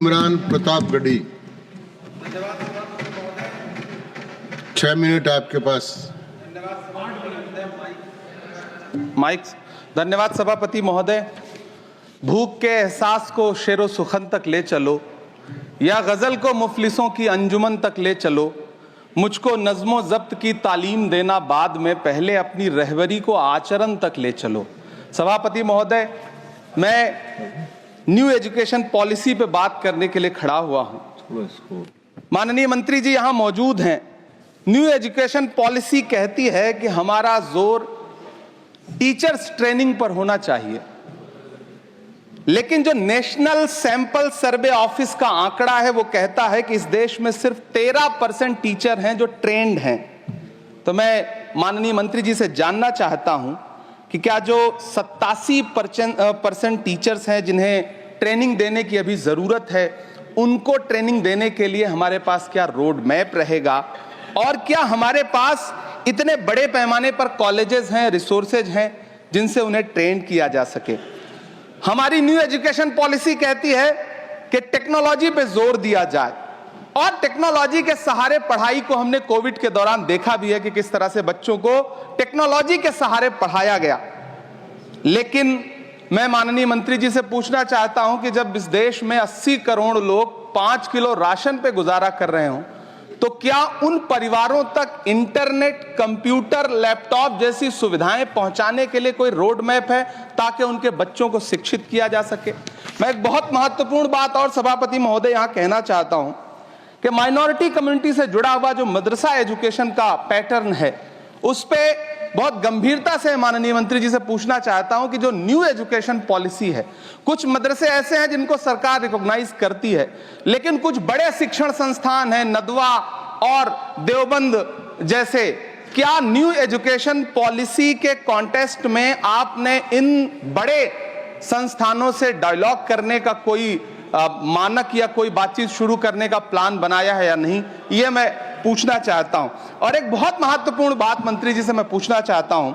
Imran Pratapgarhi 6 minute आपके पास। Mic. धन्यवाद सभापति महोदय। भूख के एहसास को शेरो सुखन तक ले चलो, या गजल को मुफलिसों की अंजुमन तक ले चलो। मुझको नज़्मो ज़ब्त की तालीम देना बाद में, पहले अपनी रहबरी को आचरण तक ले चलो। सभापति महोदय, मैं न्यू एजुकेशन पॉलिसी पे बात करने के लिए खड़ा हुआ हूं। माननीय मंत्री जी यहां मौजूद हैं। न्यू एजुकेशन पॉलिसी कहती है कि हमारा जोर टीचर्स ट्रेनिंग पर होना चाहिए, लेकिन जो नेशनल सैंपल सर्वे ऑफिस का आंकड़ा है वो कहता है कि इस देश में सिर्फ 13% टीचर हैं जो ट्रेंड हैं। तो मैं माननीय मंत्री जी से जानना चाहता हूं कि क्या जो 87% टीचर्स हैं जिन्हें ट्रेनिंग देने की अभी ज़रूरत है, उनको ट्रेनिंग देने के लिए हमारे पास क्या रोड मैप रहेगा, और क्या हमारे पास इतने बड़े पैमाने पर कॉलेजेस हैं, रिसोर्सेज हैं जिनसे उन्हें ट्रेन किया जा सके। हमारी न्यू एजुकेशन पॉलिसी कहती है कि टेक्नोलॉजी पे जोर दिया जाए, और टेक्नोलॉजी के सहारे पढ़ाई को हमने कोविड के दौरान देखा भी है कि किस तरह से बच्चों को टेक्नोलॉजी के सहारे पढ़ाया गया। लेकिन मैं माननीय मंत्री जी से पूछना चाहता हूं कि जब इस देश में 80 करोड़ लोग 5 किलो राशन पे गुजारा कर रहे हों, तो क्या उन परिवारों तक इंटरनेट, कंप्यूटर, लैपटॉप जैसी सुविधाएं पहुंचाने के लिए कोई रोड मैप है ताकि उनके बच्चों को शिक्षित किया जा सके? मैं एक बहुत महत्वपूर्ण बात और सभापति महोदय यहां कहना चाहता हूं कि माइनॉरिटी कम्युनिटी से जुड़ा हुआ जो मदरसा एजुकेशन का पैटर्न है, उस पे बहुत गंभीरता से माननीय मंत्री जी से पूछना चाहता हूं कि जो न्यू एजुकेशन पॉलिसी है, कुछ मदरसे ऐसे हैं जिनको सरकार रिकॉग्नाइज करती है, लेकिन कुछ बड़े शिक्षण संस्थान हैं, नदवा और देवबंद जैसे, क्या न्यू एजुकेशन पॉलिसी के कॉन्टेस्ट में आपने इन बड़े संस्थानों से डायलॉग करने का कोई मानक या कोई बातचीत शुरू करने का प्लान बनाया है या नहीं, ये मैं पूछना चाहता हूं। और एक बहुत महत्वपूर्ण बात मंत्री जी से मैं पूछना चाहता हूं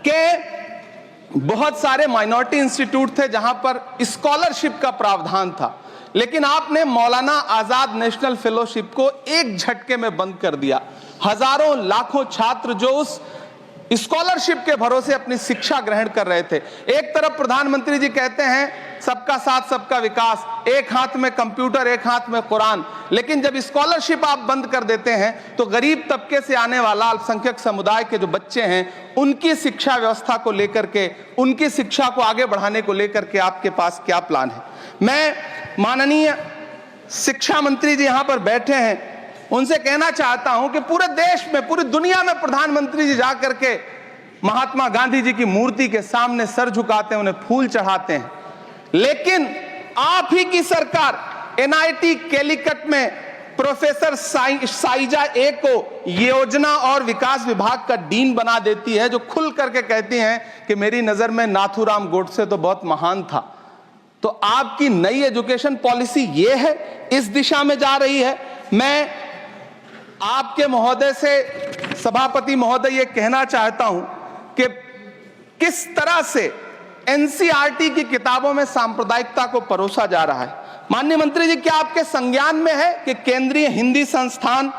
कि बहुत सारे माइनॉरिटी इंस्टीट्यूट थे जहां पर स्कॉलरशिप का प्रावधान था, लेकिन आपने मौलाना आजाद नेशनल फेलोशिप को एक झटके में बंद कर दिया। हजारों लाखों छात्र जो उस स्कॉलरशिप के भरोसे अपनी शिक्षा ग्रहण कर रहे थे। एक तरफ प्रधानमंत्री जी कहते हैं सबका साथ सबका विकास, एक हाथ में कंप्यूटर एक हाथ में कुरान, लेकिन जब स्कॉलरशिप आप बंद कर देते हैं तो गरीब तबके से आने वाला अल्पसंख्यक समुदाय के जो बच्चे हैं, उनकी शिक्षा व्यवस्था को लेकर के, उनकी शिक्षा को आगे बढ़ाने को लेकर के आपके पास क्या प्लान है? मैं माननीय शिक्षा मंत्री जी यहां पर बैठे हैं, उनसे कहना चाहता हूं कि पूरे देश में, पूरी दुनिया में प्रधानमंत्री जी जाकर के महात्मा गांधी जी की मूर्ति के सामने सर झुकाते हैं, उन्हें फूल चढ़ाते हैं, लेकिन आप ही की सरकार NIT कैलिकट में प्रोफेसर साइजा ए को योजना और विकास विभाग का डीन बना देती है, जो खुल करके कहती हैं कि मेरी नजर में नाथूराम गोडसे तो बहुत महान था। तो आपकी नई एजुकेशन पॉलिसी ये है, इस दिशा में जा रही है। मैं आपके महोदय से, सभापति महोदय, ये कहना चाहता हूं कि किस तरह से NCERT की किताबों में सांप्रदायिकता को परोसा जा रहा है। माननीय मंत्री जी, क्या आपके संज्ञान में है कि केंद्रीय हिंदी संस्थान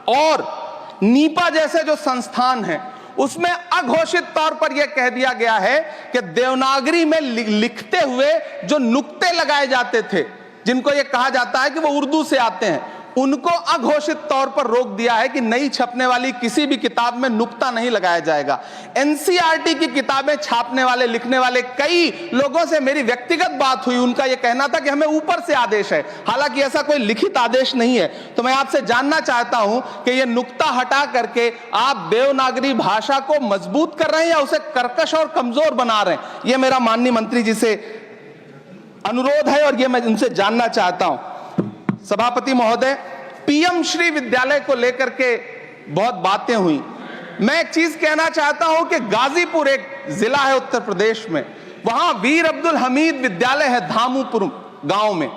और नीपा जैसे जो संस्थान हैं, उसमें अघोषित तौर पर यह कह दिया गया है कि देवनागरी में लिखते हुए जो नुक्ते लगाए जाते थे, जिनको यह कहा जाता है कि वो उर्दू से आते हैं, उनको अघोषित तौर पर रोक दिया है कि नई छपने वाली किसी भी किताब में नुक्ता नहीं लगाया जाएगा। NCERT की किताबें छापने वाले, लिखने वाले कई लोगों से मेरी व्यक्तिगत बात हुई, उनका यह कहना था कि हमें ऊपर से आदेश है, हालांकि ऐसा कोई लिखित आदेश नहीं है। तो मैं आपसे जानना चाहता हूं कि यह नुक्ता हटा करके आप देवनागरी भाषा को मजबूत कर रहे हैं या उसे कर्कश और कमजोर बना रहे हैं? यह मेरा माननीय मंत्री जी से अनुरोध है और यह मैं उनसे जानना चाहता हूं। सभापति महोदय, PM श्री विद्यालय को लेकर के बहुत बातें हुई। मैं एक चीज कहना चाहता हूं कि गाजीपुर एक जिला है उत्तर प्रदेश में, वहां वीर अब्दुल हमीद विद्यालय है धामूपुर गांव में।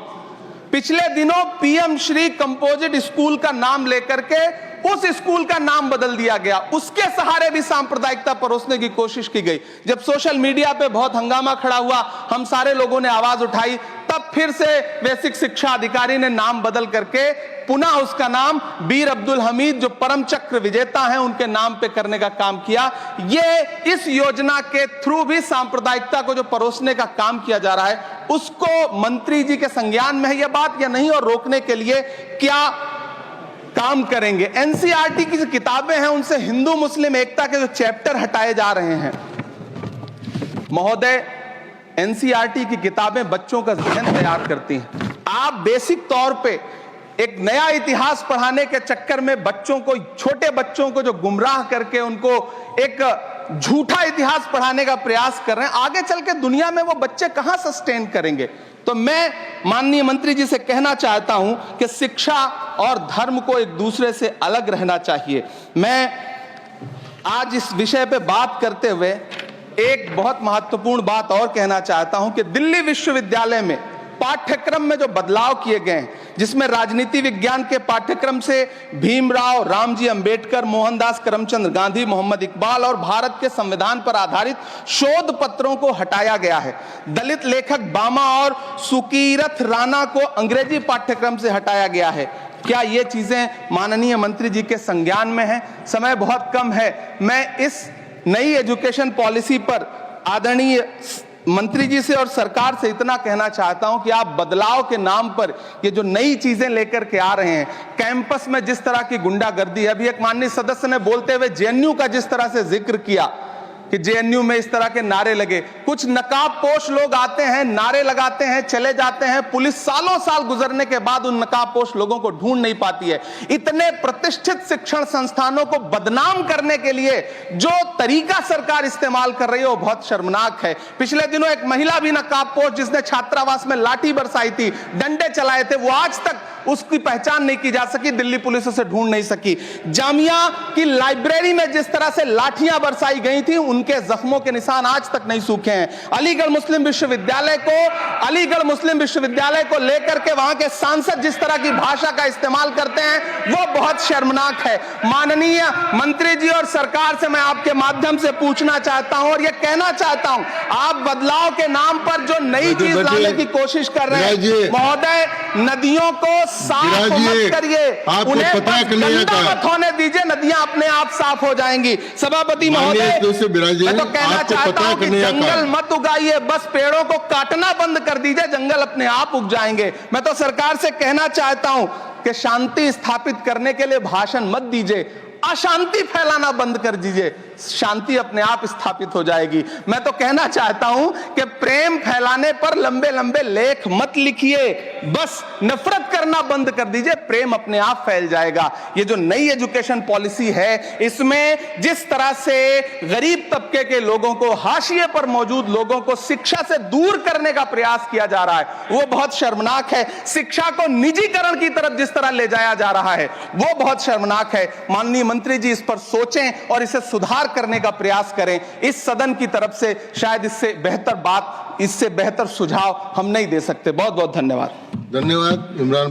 पिछले दिनों PM श्री कंपोजिट स्कूल का नाम लेकर के उस स्कूल का नाम बदल दिया गया, उसके सहारे भी सांप्रदायिकता परोसने की कोशिश की गई। जब सोशल मीडिया पे बहुत हंगामा खड़ा हुआ, हम सारे लोगों ने आवाज उठाई, तब फिर से बेसिक शिक्षा अधिकारी ने नाम बदल करके पुनः उसका नाम बीर अब्दुल हमीद, जो परम चक्र विजेता हैं, उनके नाम पे करने का काम किया। ये इस योजना के थ्रू भी सांप्रदायिकता को जो परोसने का काम किया जा रहा है, उसको मंत्री जी के संज्ञान में है यह बात या नहीं, और रोकने के लिए क्या काम करेंगे। एनसीईआरटी की जो किताबें हैं, उनसे हिंदू मुस्लिम एकता के जो चैप्टर हटाए जा रहे हैं। महोदय, एनसीईआरटी की किताबें बच्चों का ज़हन तैयार करती हैं। आप बेसिक तौर पे एक नया इतिहास पढ़ाने के चक्कर में बच्चों को, छोटे बच्चों को जो गुमराह करके उनको एक झूठा इतिहास पढ़ाने का प्रयास कर रहे हैं, आगे चल के दुनिया में वो बच्चे कहां सस्टेन करेंगे। तो मैं माननीय मंत्री जी से कहना चाहता हूं कि शिक्षा और धर्म को एक दूसरे से अलग रहना चाहिए। मैं आज इस विषय पे बात करते हुए एक बहुत महत्वपूर्ण बात और कहना चाहता हूं कि दिल्ली विश्वविद्यालय में पाठ्यक्रम में जो बदलाव किए गए हैं, जिसमें राजनीति विज्ञान के पाठ्यक्रम से भीमराव, रामजी अंबेडकर, मोहनदास करमचंद गांधी, मोहम्मद इकबाल और भारत के संविधान पर आधारित शोध पत्रों को हटाया गया है। दलित लेखक बामा और सुकीरथ राणा को अंग्रेजी पाठ्यक्रम से हटाया गया है। क्या ये चीजें माननीय मंत्री जी के संज्ञान में है? समय बहुत कम है। मैं इस नई एजुकेशन पॉलिसी पर आदरणीय मंत्री जी से और सरकार से इतना कहना चाहता हूं कि आप बदलाव के नाम पर ये जो नई चीजें लेकर के आ रहे हैं, कैंपस में जिस तरह की गुंडागर्दी है, अभी एक माननीय सदस्य ने बोलते हुए जेएनयू का जिस तरह से जिक्र किया कि जेएनयू में इस तरह के नारे लगे, कुछ नकाबपोश लोग आते हैं, नारे लगाते हैं, चले जाते हैं, पुलिस सालों साल गुजरने के बाद उन नकाबपोश लोगों को ढूंढ नहीं पाती है। इतने प्रतिष्ठित शिक्षण संस्थानों को बदनाम करने के लिए जो तरीका सरकार इस्तेमाल कर रही है वो बहुत शर्मनाक है। पिछले दिनों एक महिला भी नकाबपोश, जिसने छात्रावास में लाठी बरसाई थी, डंडे चलाए थे, वो आज तक उसकी पहचान नहीं की जा सकी, दिल्ली पुलिस उसे ढूंढ नहीं सकी। जामिया की लाइब्रेरी में जिस तरह से लाठियां बरसाई गई थी, उनके जख्मों के निशान आज तक नहीं सूखे हैं। अलीगढ़ मुस्लिम विश्वविद्यालय को लेकर के वहां के सांसद जिस तरह की भाषा का इस्तेमाल करते हैं, वो बहुत शर्मनाक है। माननीय मंत्री जी और सरकार से मैं आपके माध्यम से पूछना चाहता हूं और यह कहना चाहता हूं, आप बदलाव के नाम पर जो नई चीज लाने की कोशिश कर रहे हैं, महोदय, नदियों को साफ मत करिए, उन्हें गंदा मत होने दीजिए, नदियां अपने आप साफ हो जाएंगी। सभापति महोदय, मैं तो कहना चाहता हूं कि जंगल मत उगाइए, बस पेड़ों को काटना बंद कर दीजिए, जंगल अपने आप उग जाएंगे। मैं तो सरकार से कहना चाहता हूं कि शांति स्थापित करने के लिए भाषण मत दीजिए, अशांति फैलाना बंद कर दीजिए, शांति अपने आप स्थापित हो जाएगी। मैं तो कहना चाहता हूं कि प्रेम फैलाने पर लंबे लंबे लेख मत लिखिए, बस नफरत करना बंद कर दीजिए, प्रेम अपने आप फैल जाएगा। ये जो नई एजुकेशन पॉलिसी है, इसमें जिस तरह से गरीब तबके के लोगों को, हाशिए पर मौजूद लोगों को शिक्षा से दूर करने का प्रयास किया जा रहा है, वो बहुत शर्मनाक है। शिक्षा को निजीकरण की तरफ जिस तरह ले जाया जा रहा है, वो बहुत शर्मनाक है। माननीय मंत्री जी इस पर सोचें और इसे सुधार करने का प्रयास करें। इस सदन की तरफ से शायद इससे बेहतर बात, इससे बेहतर सुझाव हम नहीं दे सकते। बहुत बहुत धन्यवाद। धन्यवाद इमरान।